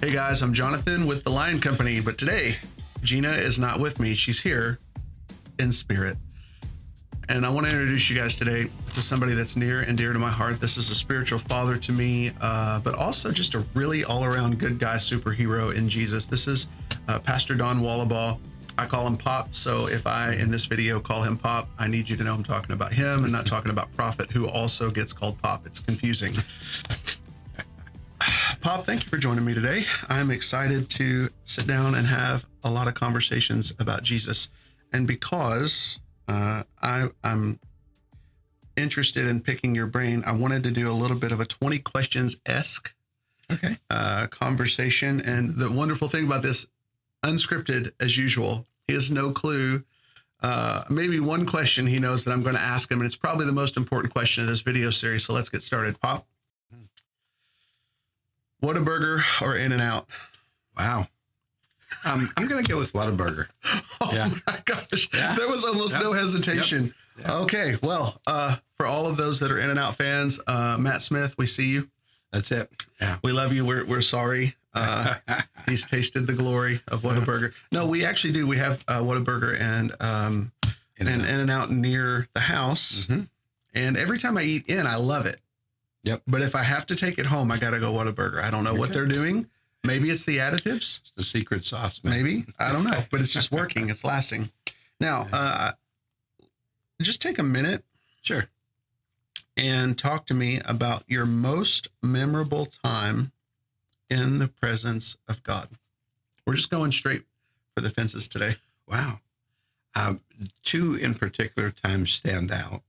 Hey guys, I'm Jonathan with The Lion Company, but today Gina is not with me. She's here in spirit. And I want to introduce you guys today to somebody that's near and dear to my heart. This is a spiritual father to me, but also just a really all-around good guy superhero in Jesus. This is Pastor Don Wallabaugh. I call him Pop, so if I, in this video, call him Pop, I need you to know I'm talking about him and not talking about Prophet, who also gets called Pop. It's confusing. Pop, thank you for joining me today. I'm excited to sit down and have a lot of conversations about Jesus. And because I'm interested in picking your brain, I wanted to do a little bit of a 20 questions-esque conversation. And the wonderful thing about this, unscripted as usual, he has no clue. Maybe one question he knows that I'm going to ask him, and it's probably the most important question of this video series. So let's get started. Pop, Whataburger or In-N-Out? Wow. I'm going to go with Whataburger. Oh my gosh. Yeah. There was almost no hesitation. Yep. Okay. Well, for all of those that are In-N-Out fans, Matt Smith, we see you. That's it. Yeah. We love you. We're sorry. He's tasted the glory of Whataburger. No, we actually do. We have Whataburger and In-N-Out near the house. Mm-hmm. And every time I eat in, I love it. Yep. But if I have to take it home, I got to go Whataburger. I don't know what they're doing. Maybe it's the additives. It's the secret sauce, man. Maybe. I don't know. But it's just working. It's lasting. Now, just take a minute. Sure. And talk to me about your most memorable time in the presence of God. We're just going straight for the fences today. Wow. Two in particular times stand out.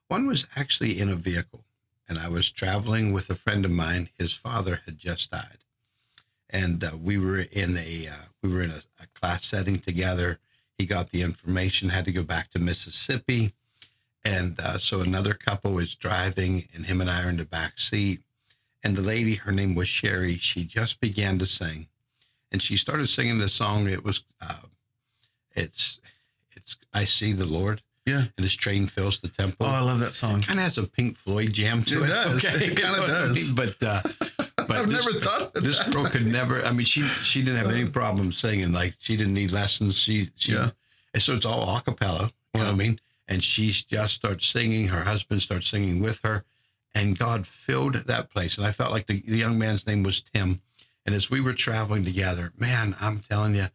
One was actually in a vehicle, and I was traveling with a friend of mine. His father had just died, and we were in a class setting together. He got the information, had to go back to Mississippi, and so another couple was driving, and him and I are in the back seat. And the lady, her name was Sherry. She just began to sing, and she started singing the song. It was, it's I See the Lord. Yeah. And his train fills the temple. Oh, I love that song. Kind of has a Pink Floyd jam to it. It does. Okay? It kind of does. I mean? But I've never thought of this that. girl could never, I mean, she didn't have any problem singing. Like, she didn't need lessons. And so it's all a cappella, you know what I mean? And she just starts singing. Her husband starts singing with her. And God filled that place. And I felt like the young man's name was Tim. And as we were traveling together, man, I'm telling you,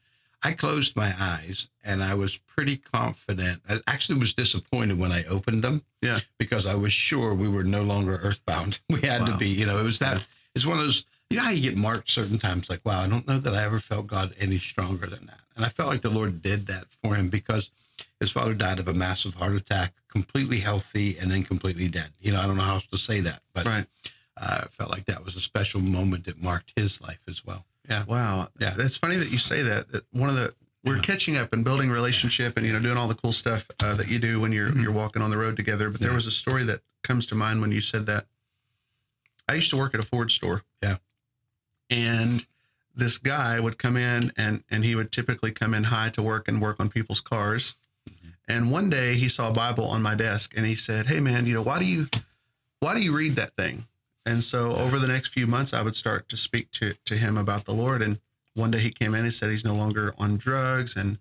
I closed my eyes and I was pretty confident. I actually was disappointed when I opened them. Yeah. Because I was sure we were no longer earthbound. We had to be, it was that, it's one of those, how you get marked certain times, like, wow, I don't know that I ever felt God any stronger than that. And I felt like the Lord did that for him because his father died of a massive heart attack, completely healthy and then completely dead. I don't know how else to say that, but I felt like that was a special moment that marked his life as well. Yeah. Wow. Yeah. It's funny that you say that. We're catching up and building relationship and, doing all the cool stuff that you do when you're walking on the road together. But there was a story that comes to mind when you said that. I used to work at a Ford store. Yeah. And this guy would come in and he would typically come in high to work and work on people's cars. Mm-hmm. And one day he saw a Bible on my desk and he said, "Hey man, why do you read that thing?" And so over the next few months, I would start to speak to him about the Lord. And one day he came in and said he's no longer on drugs. And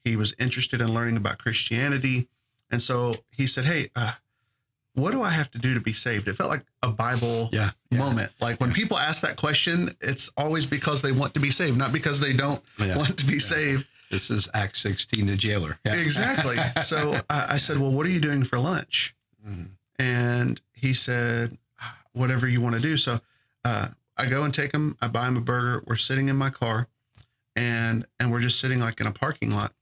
he was interested in learning about Christianity. And so he said, "Hey, what do I have to do to be saved?" It felt like a Bible moment. Like when people ask that question, it's always because they want to be saved, not because they don't want to be saved. This is Acts 16, the jailer. Yeah. Exactly. So I said, "Well, what are you doing for lunch?" Mm-hmm. And he said, "Whatever you want to do." So I go and take him. I buy him a burger. We're sitting in my car, and we're just sitting like in a parking lot.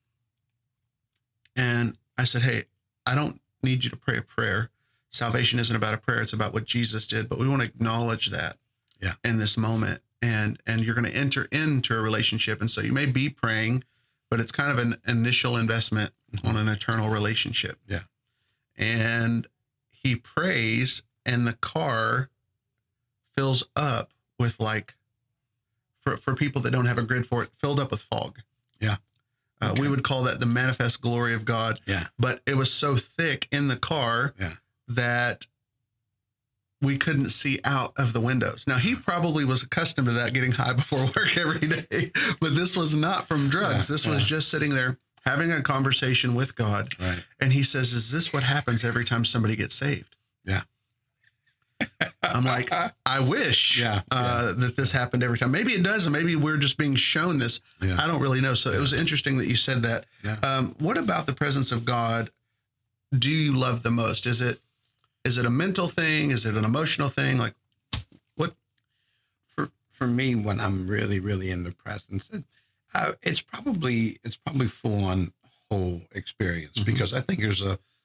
And I said, "Hey, I don't need you to pray a prayer. Salvation isn't about a prayer. It's about what Jesus did. But we want to acknowledge that in this moment. And you're going to enter into a relationship. And so you may be praying, but it's kind of an initial investment on an eternal relationship." Yeah. And he prays, and the car fills up with, like, for people that don't have a grid for it, filled up with fog. Yeah. We would call that the manifest glory of God. Yeah. But it was so thick in the car that we couldn't see out of the windows. Now, he probably was accustomed to that, getting high before work every day, but this was not from drugs. This was just sitting there having a conversation with God. Right. And he says, is this what happens every time somebody gets saved? Yeah. I'm like, I wish that this happened every time. Maybe it does, and maybe we're just being shown this. Yeah. I don't really know. So it was interesting that you said that. Yeah. What about the presence of God do you love the most? Is it a mental thing? Is it an emotional thing? Like, what? For me, when I'm really, really in the presence, it's probably full on whole experience, because I think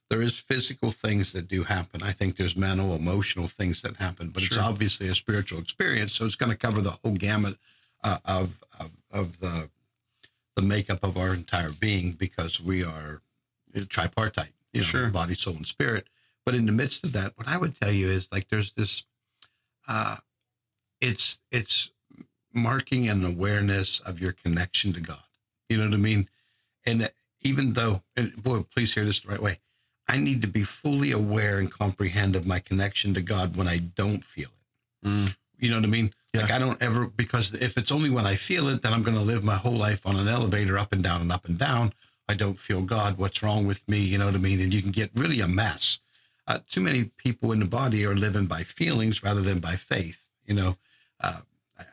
there is physical things that do happen. I think there's mental, emotional things that happen, but it's obviously a spiritual experience. So it's going to cover the whole gamut of the makeup of our entire being, because we are tripartite, body, soul, and spirit. But in the midst of that, what I would tell you is, like, there's this, it's marking an awareness of your connection to God. You know what I mean? And even though, and boy, please hear this the right way, I need to be fully aware and comprehend of my connection to God when I don't feel it. You know what I mean? Yeah. Like, I don't ever, because if it's only when I feel it, then I'm going to live my whole life on an elevator up and down and up and down. I don't feel God. What's wrong with me? You know what I mean? And you can get really a mess. Too many people in the body are living by feelings rather than by faith.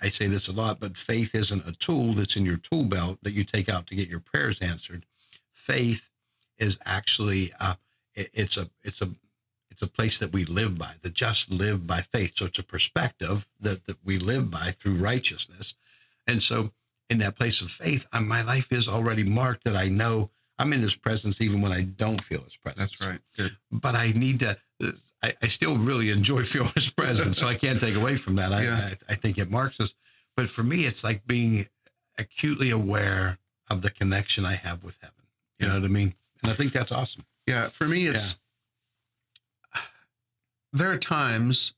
I say this a lot, but faith isn't a tool that's in your tool belt that you take out to get your prayers answered. Faith is actually it's a place that we live by. The just live by faith. So it's a perspective that we live by through righteousness. And so in that place of faith, my life is already marked, that I know I'm in his presence even when I don't feel his presence. That's right. Good. But I need to, I still really enjoy feeling his presence, so I can't take away from that. I think it marks us. But for me, it's like being acutely aware of the connection I have with heaven. You know what I mean? And I think that's awesome. Yeah. For me, it's, there are times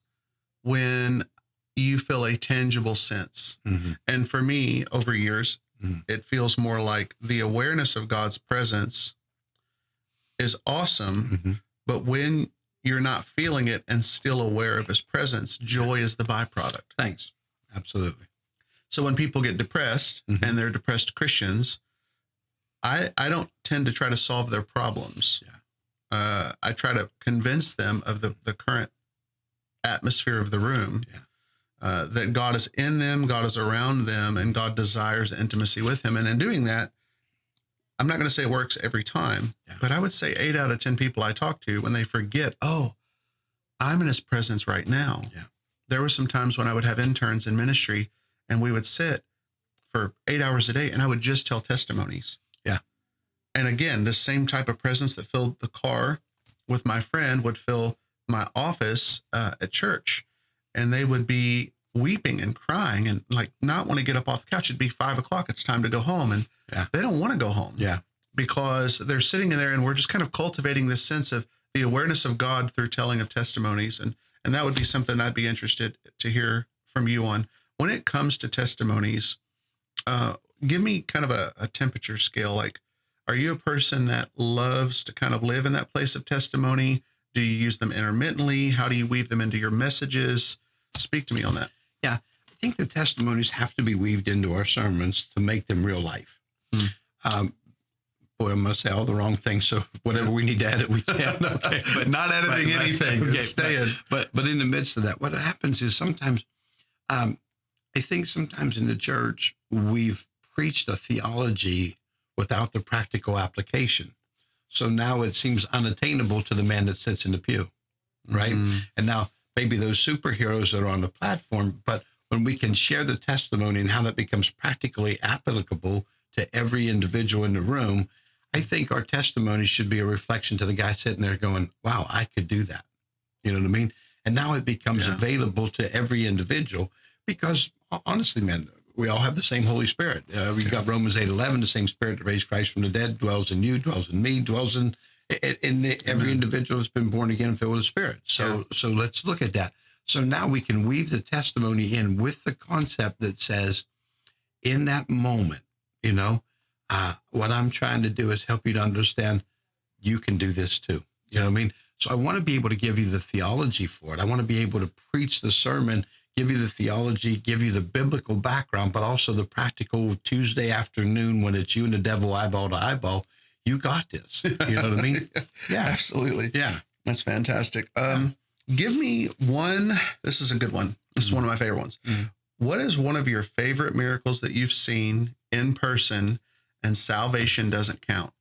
when you feel a tangible sense. And for me, over years, it feels more like the awareness of God's presence is awesome. But when you're not feeling it and still aware of his presence, joy is the byproduct. Thanks. Absolutely. So when people get depressed and they're depressed Christians, I don't tend to try to solve their problems. I try to convince them of the current atmosphere of the room, that God is in them, God is around them, and God desires intimacy with him. And in doing that, I'm not going to say it works every time, but I would say 8 out of 10 people I talk to, when they forget, oh, I'm in his presence right now. There were some times when I would have interns in ministry, and we would sit for 8 hours a day, and I would just tell testimonies. And again, the same type of presence that filled the car with my friend would fill my office at church. And they would be weeping and crying and like not want to get up off the couch. It'd be 5 o'clock. It's time to go home. And they don't want to go home. Because they're sitting in there, and we're just kind of cultivating this sense of the awareness of God through telling of testimonies. And that would be something I'd be interested to hear from you on. When it comes to testimonies, give me kind of a temperature scale. Like, are you a person that loves to kind of live in that place of testimony? Do you use them intermittently? How do you weave them into your messages? Speak to me on that. I think the testimonies have to be weaved into our sermons to make them real life. Boy, I must say all the wrong things. So whatever we need to edit, we can. Okay, but not editing anything. Okay, it's staying. But in the midst of that, what happens is sometimes, I think sometimes in the church, we've preached a theology without the practical application. So now it seems unattainable to the man that sits in the pew, right? And now maybe those superheroes are on the platform, but when we can share the testimony and how that becomes practically applicable to every individual in the room, I think our testimony should be a reflection to the guy sitting there going, wow, I could do that. You know what I mean? And now it becomes available to every individual, because honestly, man, we all have the same Holy Spirit. We've got Romans 8:11, the same Spirit that raised Christ from the dead dwells in you, dwells in me, dwells in every individual that's been born again and filled with the Spirit. So let's look at that. So now we can weave the testimony in with the concept that says, in that moment, what I'm trying to do is help you to understand you can do this too. You know what I mean? So I want to be able to give you the theology for it. I want to be able to preach the sermon, give you the theology, give you the biblical background, but also the practical Tuesday afternoon when it's you and the devil eyeball to eyeball. You got this. You know what I mean? Yeah, absolutely. Yeah. That's fantastic. Give me one. This is a good one. This is one of my favorite ones. What is one of your favorite miracles that you've seen in person and salvation doesn't count?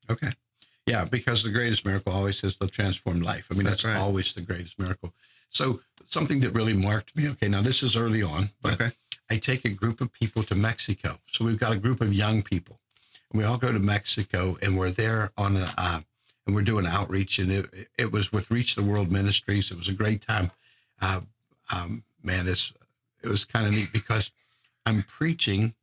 Okay. Yeah, because the greatest miracle always is the transformed life. I mean, that's right. always the greatest miracle. So something that really marked me. Okay, now this is early on, but I take a group of people to Mexico. So we've got a group of young people, and we all go to Mexico, and we're there on and we're doing outreach, and it was with Reach the World Ministries. It was a great time. Man, it was kind of neat because I'm preaching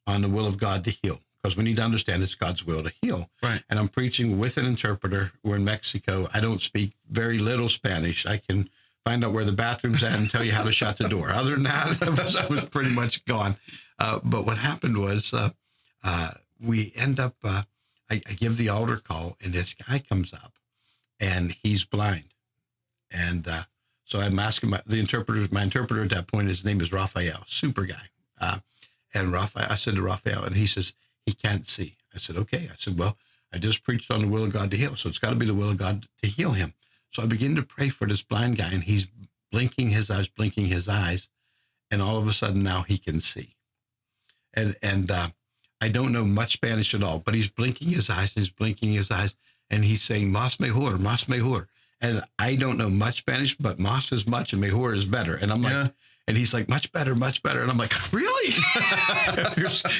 on the will of God to heal. Because we need to understand it's God's will to heal. Right. And I'm preaching with an interpreter. We're in Mexico. I don't speak very little Spanish. I can find out where the bathroom's at and tell you how to shut the door. Other than that, I was pretty much gone. But what happened was we end up, I give the altar call, and this guy comes up, and he's blind. And so I'm asking my interpreter at that point, his name is Raphael, super guy. And Raphael, I said to Raphael, and he says, he can't see. I said, okay. I said, well, I just preached on the will of God to heal. So it's got to be the will of God to heal him. So I begin to pray for this blind guy, and he's blinking his eyes. And all of a sudden now he can see. And I don't know much Spanish at all, but he's blinking his eyes, and he's saying, mas mejor. And I don't know much Spanish, but mas is much and mejor is better. And I'm like, and he's like, much better. And I'm like, really?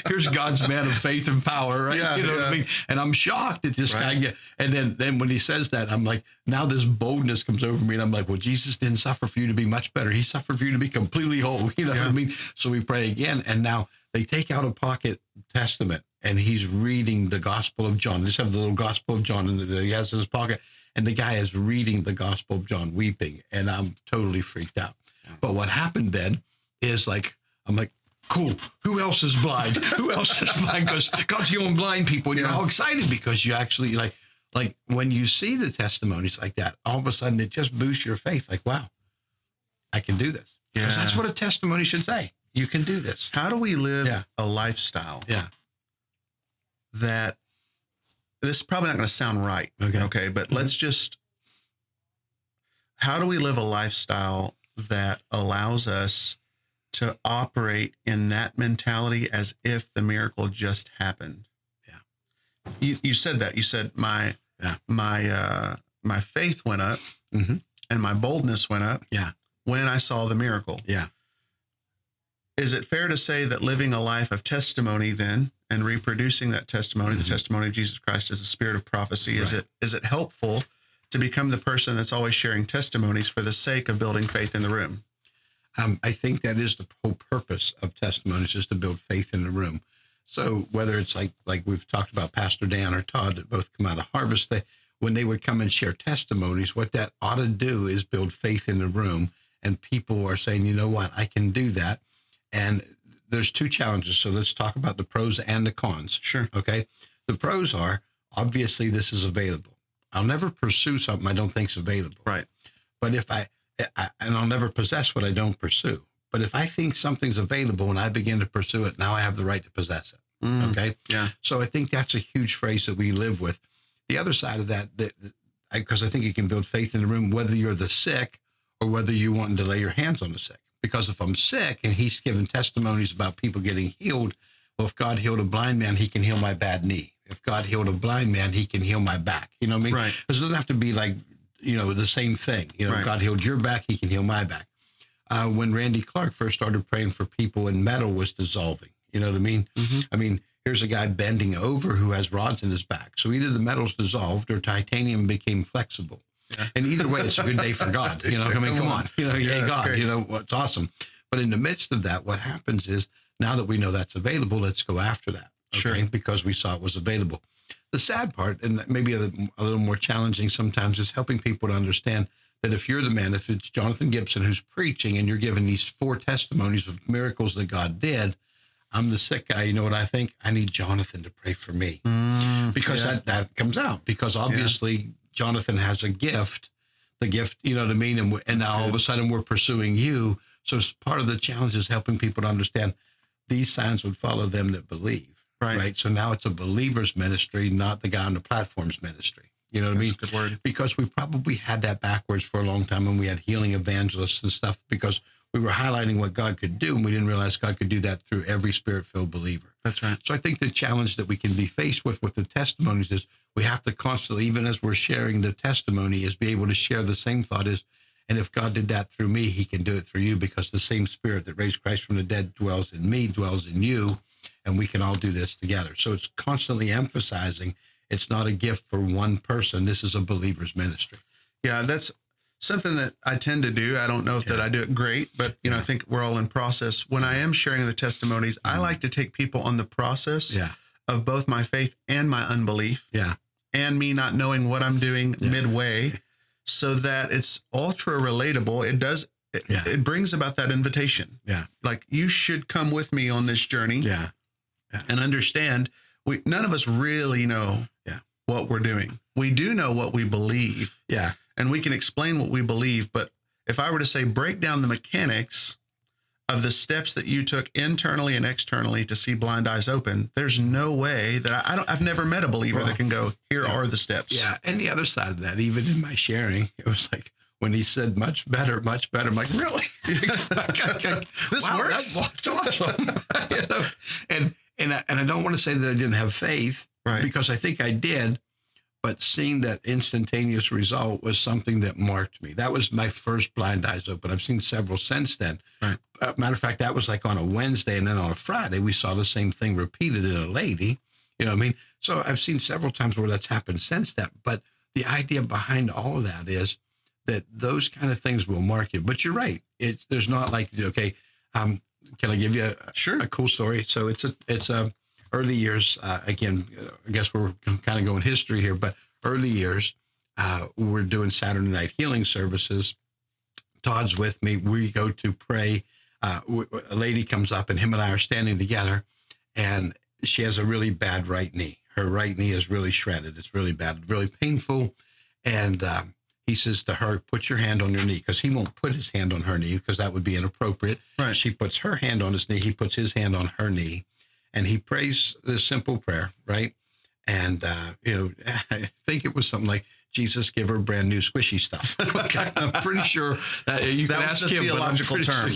here's God's man of faith and power, right? Yeah, you know what I mean? And I'm shocked that this guy and then when he says that, I'm like, now this boldness comes over me, and I'm like, well, Jesus didn't suffer for you to be much better. He suffered for you to be completely whole. You know what I mean? So we pray again, and now they take out a pocket testament, and he's reading the Gospel of John. They just have the little Gospel of John, and he has in his pocket, and the guy is reading the Gospel of John, weeping, and I'm totally freaked out. But what happened then is I'm like, cool. Who else is blind? Because God's healing blind people. And you're all excited because you actually like when you see the testimonies like that, all of a sudden it just boosts your faith. Like, wow, I can do this. Because that's what a testimony should say. You can do this. How do we live a lifestyle that this is probably not going to sound right. Okay. But how do we live a lifestyle that allows us to operate in that mentality as if the miracle just happened? You said that. You said my faith went up and my boldness went up when I saw the miracle. Is it fair to say that living a life of testimony then and reproducing that testimony, the testimony of Jesus Christ as a spirit of prophecy, is it helpful to become the person that's always sharing testimonies for the sake of building faith in the room? I think that is the whole purpose of testimonies, is to build faith in the room. So whether it's like we've talked about Pastor Dan or Todd that both come out of Harvest, when they would come and share testimonies, what that ought to do is build faith in the room. And people are saying, you know what, I can do that. And there's two challenges. So let's talk about the pros and the cons. Sure. Okay. The pros are, obviously, this is available. I'll never pursue something I don't think is available. Right. But and I'll never possess what I don't pursue. But if I think something's available and I begin to pursue it, now I have the right to possess it. Okay. Yeah. So I think that's a huge phrase that we live with. The other side of that, because I think it can build faith in the room, whether you're the sick or whether you want to lay your hands on the sick. Because if I'm sick and he's given testimonies about people getting healed, well, if God healed a blind man, he can heal my bad knee. If God healed a blind man, he can heal my back. You know what I mean? Right. This doesn't have to be the same thing. If God healed your back, he can heal my back. When Randy Clark first started praying for people and metal was dissolving, you know what I mean? I mean, here's a guy bending over who has rods in his back. So either the metal's dissolved or titanium became flexible. And either way, it's a good day for God. Come on. Yay, God. Great. It's awesome. But in the midst of that, what happens is, now that we know that's available, let's go after that. Okay? Sure. Because we saw it was available. The sad part, and maybe a little more challenging sometimes, is helping people to understand that if you're the man, if it's Jonathan Gibson who's preaching and you're giving these 4 testimonies of miracles that God did, I'm the sick guy. You know what I think? I need Jonathan to pray for me. Because that comes out. Because obviously Jonathan has a gift, the gift, you know what I mean? And now all of a sudden we're pursuing you. So part of the challenge is helping people to understand these signs would follow them that believe. Right. So now it's a believer's ministry, not the guy on the platform's ministry. You know what I mean? That's a good word. Because we probably had that backwards for a long time, and we had healing evangelists and stuff because we were highlighting what God could do, and we didn't realize God could do that through every spirit-filled believer. That's right. So I think the challenge that we can be faced with the testimonies is we have to constantly, even as we're sharing the testimony, is be able to share the same thought is, and if God did that through me, he can do it through you, because the same spirit that raised Christ from the dead dwells in me, dwells in you, and we can all do this together. So it's constantly emphasizing it's not a gift for one person. This is a believer's ministry. Yeah, that's something that I tend to do. I don't know if that I do it great, but you know, I think we're all in process. When I am sharing the testimonies, I like to take people on the process of both my faith and my unbelief, and me not knowing what I'm doing midway, so that it's ultra relatable. It brings about that invitation. Like, you should come with me on this journey. And understand none of us really know what we're doing. We do know what we believe. And we can explain what we believe. But if I were to say, break down the mechanics of the steps that you took internally and externally to see blind eyes open, there's no way that I've never met a believer that can go, here are the steps. And the other side of that, even in my sharing, it was like, when he said much better, I'm like, really? This works. That's awesome. You know? And I don't want to say that I didn't have faith, because I think I did, but seeing that instantaneous result was something that marked me. That was my first blind eyes open. I've seen several since then. Matter of fact, that was like on a Wednesday, and then on a Friday, we saw the same thing repeated in a lady. You know what I mean? So I've seen several times where that's happened since that. But the idea behind all of that is that those kind of things will mark you. But you're right. There's not like, okay, can I give you a cool story? So it's early years. Again, I guess we're kind of going history here, but early years, we're doing Saturday night healing services. Todd's with me. We go to pray. A lady comes up, and him and I are standing together, and she has a really bad right knee. Her right knee is really shredded. It's really bad, really painful. And he says to her, put your hand on your knee, because he won't put his hand on her knee because that would be inappropriate. She puts her hand on his knee. He puts his hand on her knee, and he prays this simple prayer, right? And, I think it was something like, Jesus, give her brand new squishy stuff. I'm pretty sure you can ask him. Theological term.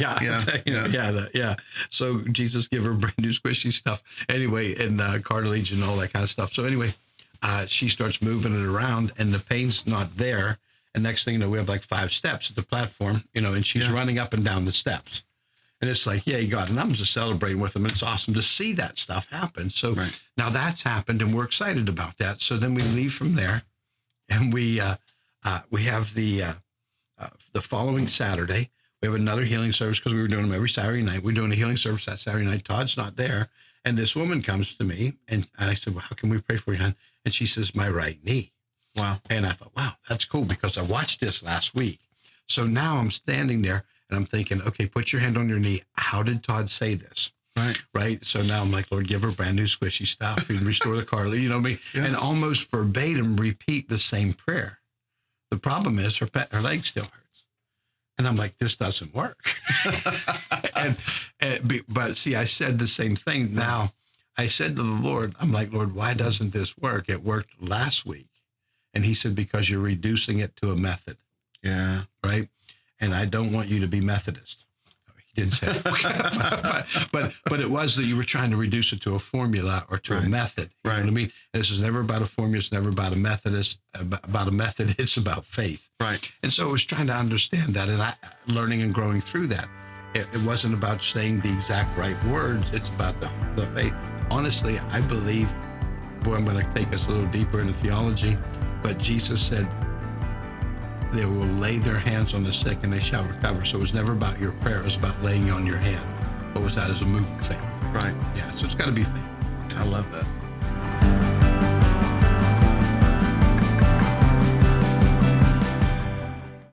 So Jesus, give her brand new squishy stuff. Anyway, and cartilage and all that kind of stuff. So anyway, she starts moving it around, and the pain's not there. And next thing you know, we have like 5 steps at the platform, and she's running up and down the steps. And it's like, you got it. And I'm just celebrating with them. And it's awesome to see that stuff happen. So now that's happened, and we're excited about that. So then we leave from there, and we have the following Saturday, we have another healing service, because we were doing them every Saturday night. We're doing a healing service that Saturday night. Todd's not there. And this woman comes to me, and I said, well, how can we pray for you, hon? And she says, my right knee. Wow. And I thought, wow, that's cool, because I watched this last week. So now I'm standing there, and I'm thinking, okay, put your hand on your knee. How did Todd say this? Right. So now I'm like, Lord, give her brand new squishy stuff and restore the cartilage, you know what I mean? And almost verbatim repeat the same prayer. The problem is her leg still hurts. And I'm like, this doesn't work. But see, I said the same thing. Now I said to the Lord, I'm like, Lord, why doesn't this work? It worked last week. And he said, because you're reducing it to a method. Right. And I don't want you to be Methodist. He didn't say it. but it was that you were trying to reduce it to a formula or to a method. You know what I mean? And this is never about a formula. It's never about a Methodist, about a method. It's about faith. And so I was trying to understand that, and learning and growing through that. It wasn't about saying the exact right words. It's about the faith. Honestly, I believe, I'm going to take us a little deeper into theology, but Jesus said, they will lay their hands on the sick and they shall recover. So it was never about your prayer. It was about laying on your hand. What was that? As a move of faith. Right. Yeah. So it's got to be faith. I love that.